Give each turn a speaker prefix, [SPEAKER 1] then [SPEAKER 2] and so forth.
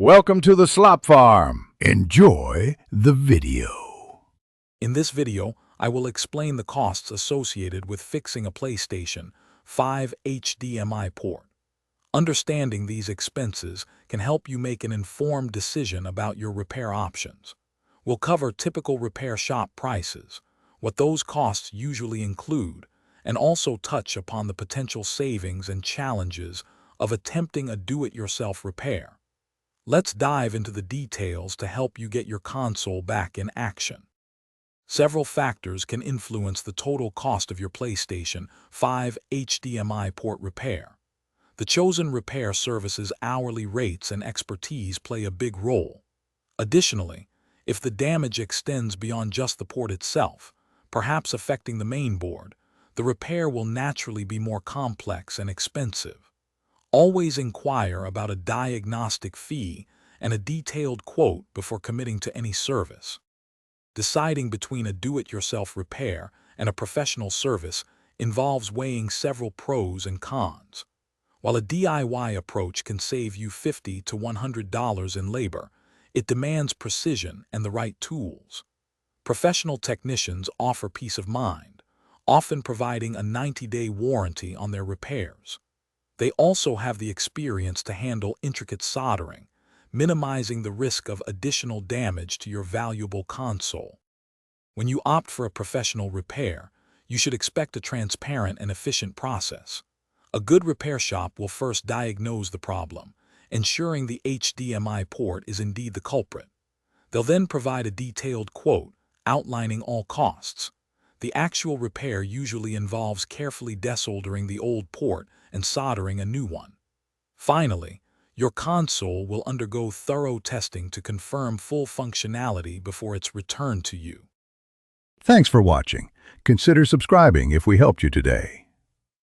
[SPEAKER 1] Welcome to the Slop Farm. Enjoy the video.
[SPEAKER 2] In this video, I will explain the costs associated with fixing a PlayStation 5 HDMI port. Understanding these expenses can help you make an informed decision about your repair options. We'll cover typical repair shop prices, what those costs usually include, and also touch upon the potential savings and challenges of attempting a do-it-yourself repair. Let's dive into the details to help you get your console back in action. Several factors can influence the total cost of your PlayStation 5 HDMI port repair. The chosen repair service's hourly rates and expertise play a big role. Additionally, if the damage extends beyond just the port itself, perhaps affecting the main board, the repair will naturally be more complex and expensive. Always inquire about a diagnostic fee and a detailed quote before committing to any service. Deciding between a do-it-yourself repair and a professional service involves weighing several pros and cons. While a DIY approach can save you $50 to $100 in labor, it demands precision and the right tools. Professional technicians offer peace of mind, often providing a 90-day warranty on their repairs. They also have the experience to handle intricate soldering, minimizing the risk of additional damage to your valuable console. When you opt for a professional repair, you should expect a transparent and efficient process. A good repair shop will first diagnose the problem, ensuring the HDMI port is indeed the culprit. They'll then provide a detailed quote outlining all costs. The actual repair usually involves carefully desoldering the old port and soldering a new one. Finally, your console will undergo thorough testing to confirm full functionality before it's returned to you.
[SPEAKER 1] Thanks for watching. Consider subscribing if we helped you today.